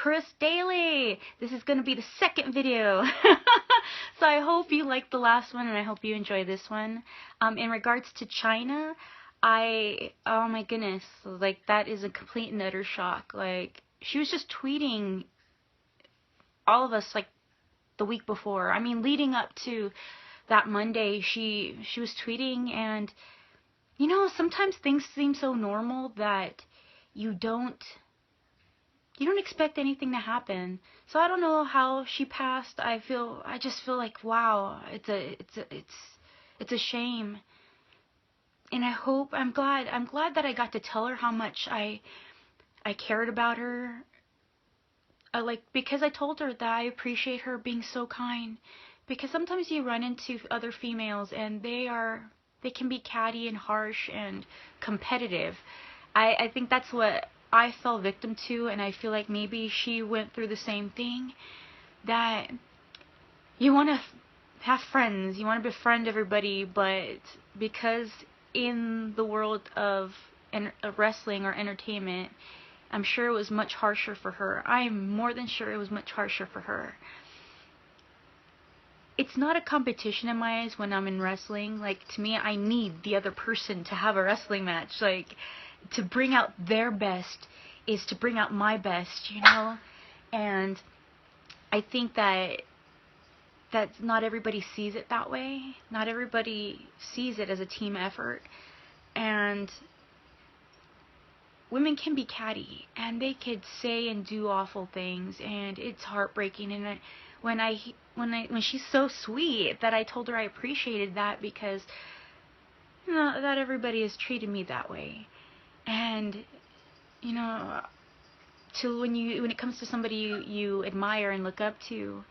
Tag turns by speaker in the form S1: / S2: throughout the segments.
S1: Chris Daly. This is going to be the second video. So I hope you liked the last one and I hope you enjoy this one. In regards to Chyna, oh my goodness, like that is a complete and utter shock. Like she was just tweeting all of us like the week before. I mean, leading up to that Monday, she was tweeting, and you know, sometimes things seem so normal that you don't expect anything to happen. So I don't know how she passed. I just feel like, wow, it's a shame. And I'm glad that I got to tell her how much I cared about her. Because I told her that I appreciate her being so kind. Because sometimes you run into other females and they can be catty and harsh and competitive. I think that's what I fell victim to, and I feel like maybe she went through the same thing. That you want to have friends, you want to befriend everybody, but because in the world of wrestling or entertainment, I'm sure it was much harsher for her. I'm more than sure it was much harsher for her. It's not a competition in my eyes when I'm in wrestling. Like, to me, I need the other person to have a wrestling match. Like, to bring out their best is to bring out my best, you know? And I think that not everybody sees it that way. Not everybody sees it as a team effort. And women can be catty, and they could say and do awful things, and it's heartbreaking. And when she's so sweet, that I told her I appreciated that, because you know, not everybody has treated me that way. And you know, when it comes to somebody you admire and look up to,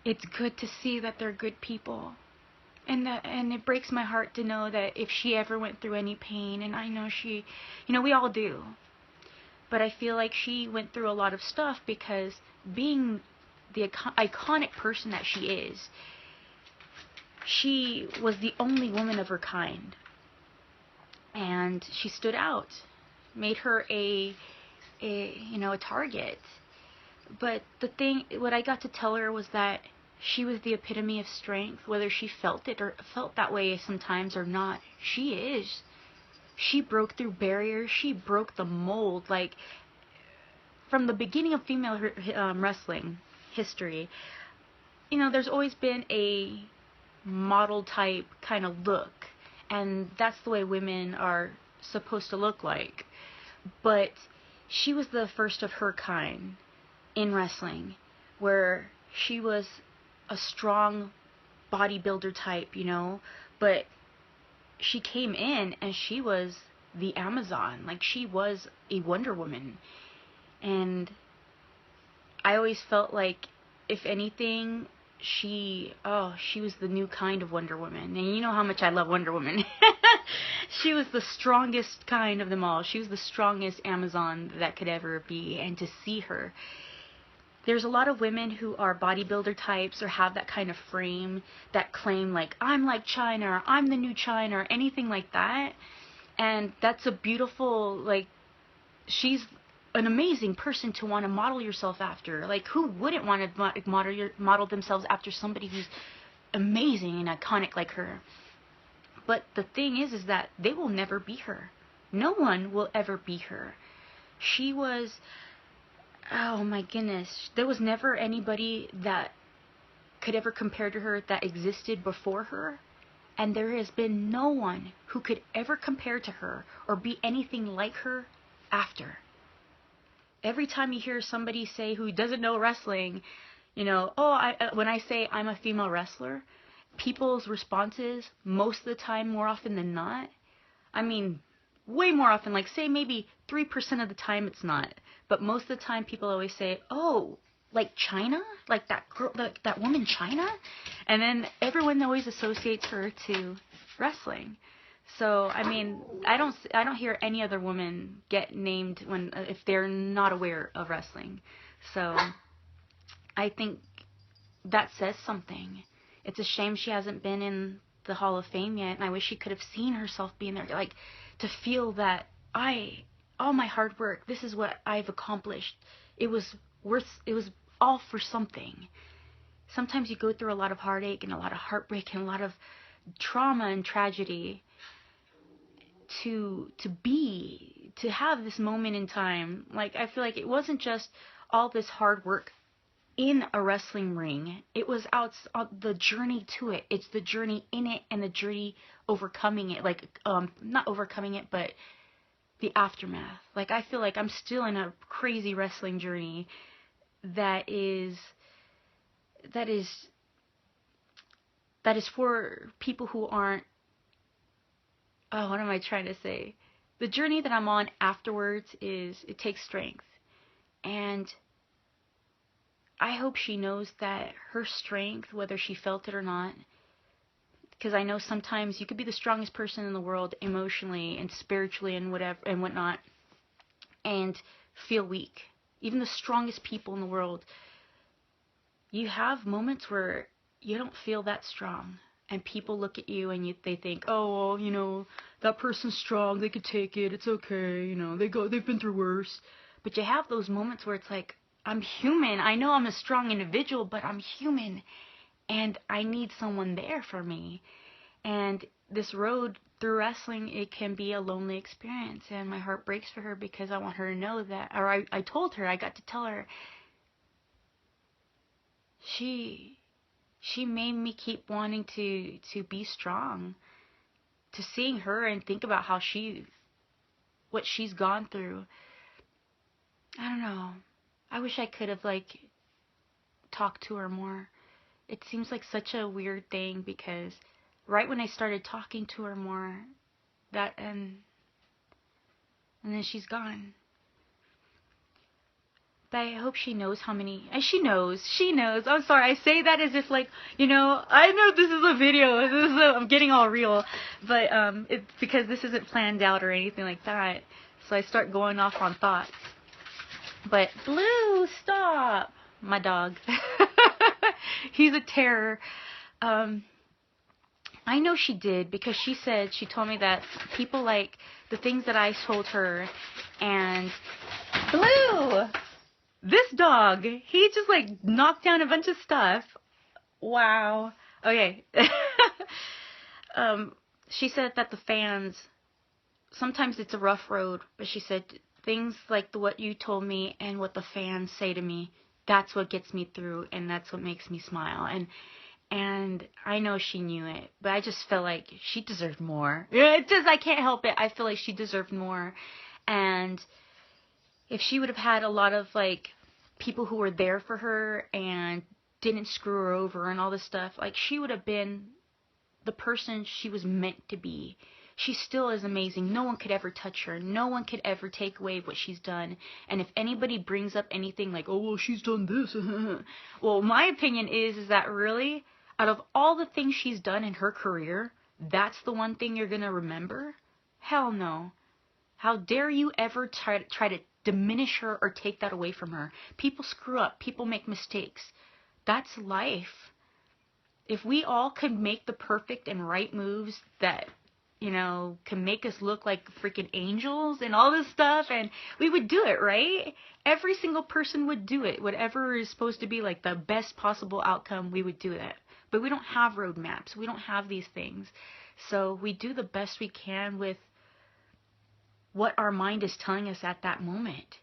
S1: it's good to see that they're good people. And it breaks my heart to know that if she ever went through any pain, and I know she, you know, we all do, but I feel like she went through a lot of stuff because being the iconic person that she was the only woman of her kind, and she stood out, made her a target. But what I got to tell her was that she was the epitome of strength, whether she felt it or felt that way sometimes or not. She is. She broke through barriers. She broke the mold. Like, from the beginning of female wrestling history, you know, there's always been a model type kind of look, and that's the way women are supposed to look like. But she was the first of her kind in wrestling, where she was a strong bodybuilder type, you know, but she came in and she was the Amazon. Like, she was a Wonder Woman. And I always felt like, if anything, she was the new kind of Wonder Woman. And you know how much I love Wonder Woman. She was the strongest kind of them all. She was the strongest Amazon that could ever be. And to see her, there's a lot of women who are bodybuilder types or have that kind of frame that claim, like, I'm like Chyna, or I'm the new Chyna, or anything like that. And that's a beautiful, like, she's an amazing person to want to model yourself after. Like, who wouldn't want to model themselves after somebody who's amazing and iconic like her? But the thing is that they will never be her. No one will ever be her. She was, oh my goodness, there was never anybody that could ever compare to her that existed before her. And there has been no one who could ever compare to her or be anything like her after. Every time you hear somebody say who doesn't know wrestling, you know, when I say I'm a female wrestler, people's responses, most of the time, more often than not, I mean, way more often, like, say maybe 3% of the time it's not, but most of the time people always say, oh, like Chyna? Like that girl, that woman Chyna? And then everyone always associates her to wrestling. So, I mean, I don't hear any other woman get named if they're not aware of wrestling. So, I think that says something. It's a shame she hasn't been in the Hall of Fame yet, and I wish she could have seen herself being there, like, to feel that all my hard work, this is what I've accomplished. It was it was all for something. Sometimes you go through a lot of heartache and a lot of heartbreak and a lot of trauma and tragedy to have this moment in time. Like, I feel like it wasn't just all this hard work in a wrestling ring. It was the journey to it. It's the journey in it and the journey overcoming it. Like, not overcoming it, but the aftermath. Like, I feel like I'm still in a crazy wrestling journey that is for people who aren't, oh, what am I trying to say? The journey that I'm on afterwards it takes strength. And I hope she knows that her strength, whether she felt it or not, because I know sometimes you could be the strongest person in the world emotionally and spiritually and whatever and whatnot, and feel weak. Even the strongest people in the world, you have moments where you don't feel that strong. And people look at you and they think, oh, well, you know, that person's strong, they could take it, it's okay, you know, they've been through worse. But you have those moments where it's like, I'm human. I know I'm a strong individual, but I'm human. And I need someone there for me. And this road through wrestling, it can be a lonely experience. And my heart breaks for her because I want her to know that, or I told her, I got to tell her, she made me keep wanting to be strong. To seeing her and think about what she's gone through. I don't know. I wish I could have, like, talked to her more. It seems like such a weird thing because right when I started talking to her more, and then she's gone. But I hope she knows how many, and she knows, I'm sorry, I say that as if, like, you know, I know this is a video, I'm getting all real, but, it's because this isn't planned out or anything like that, so I start going off on thoughts. But, Blue, stop! My dog. He's a terror. I know she did, because she told me that people like the things that I told her, and Blue! This dog, he just, like, knocked down a bunch of stuff. Wow. Okay. She said that the fans, sometimes it's a rough road, but she said things like what you told me and what the fans say to me, that's what gets me through, and that's what makes me smile. And I know she knew it, but I just felt like she deserved more. I can't help it. I feel like she deserved more. And if she would have had a lot of, like, people who were there for her and didn't screw her over and all this stuff, like, she would have been the person she was meant to be. She still is amazing. No one could ever touch her. No one could ever take away what she's done. And if anybody brings up anything like, oh, well, she's done this, well, my opinion is that really, out of all the things she's done in her career, that's the one thing you're going to remember? Hell no. How dare you ever try to diminish her or take that away from her? People screw up. People make mistakes. That's life. If we all could make the perfect and right moves that, you know, can make us look like freaking angels and all this stuff, and we would do it, right? Every single person would do it. Whatever is supposed to be like the best possible outcome, we would do that. But we don't have roadmaps. We don't have these things. So we do the best we can with what our mind is telling us at that moment.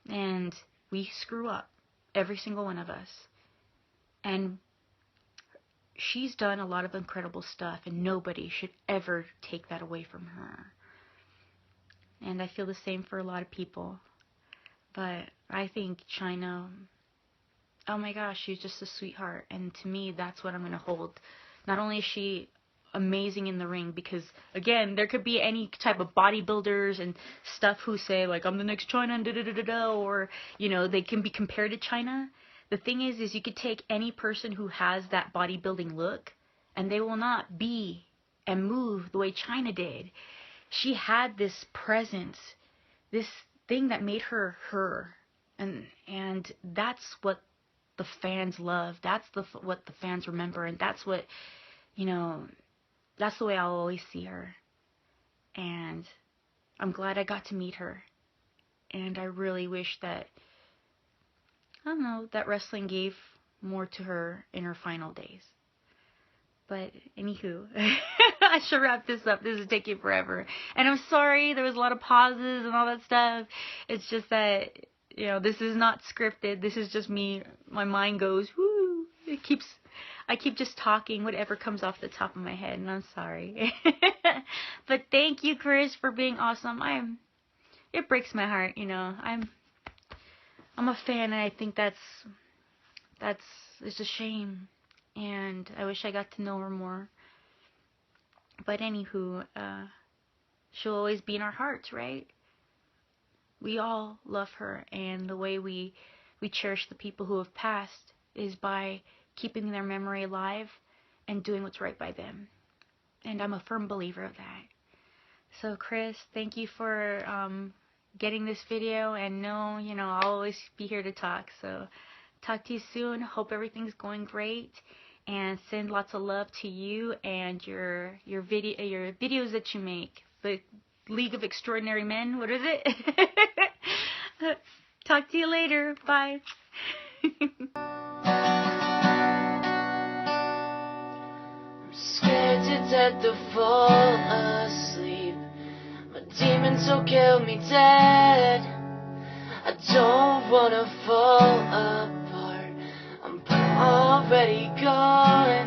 S1: And we screw up. Every single one of us. And she's done a lot of incredible stuff, and nobody should ever take that away from her. And I feel the same for a lot of people. But I think Chyna, oh my gosh, she's just a sweetheart. And to me, that's what I'm going to hold. Not only is she amazing in the ring, because again, there could be any type of bodybuilders and stuff who say, like, I'm the next Chyna and da-da-da-da-da, or, you know, they can be compared to Chyna. The thing is you could take any person who has that bodybuilding look, and they will not be and move the way Chyna did. She had this presence, this thing that made her her, and that's what the fans love. That's what the fans remember, and that's what, you know, that's the way I'll always see her. And I'm glad I got to meet her, and I really wish that I don't know, that wrestling gave more to her in her final days. But anywho, I should wrap this up. This is taking forever. And I'm sorry, there was a lot of pauses and all that stuff. It's just that, you know, this is not scripted. This is just me. My mind goes, woo. I keep just talking whatever comes off the top of my head, and I'm sorry. But thank you, Chris, for being awesome. It breaks my heart, you know. I'm a fan, and I think it's a shame. And I wish I got to know her more. But anywho, she'll always be in our hearts, right? We all love her, and the way we cherish the people who have passed is by keeping their memory alive and doing what's right by them. And I'm a firm believer of that. So Chris, thank you for getting this video, and you know, I'll always be here to talk. So talk to you soon. Hope everything's going great, and send lots of love to you and your videos that you make. The League of Extraordinary Men. What is it? Talk to you later. Bye.
S2: I'm scared to death to fall asleep. My demons will kill me dead. I don't wanna fall apart. I'm already gone.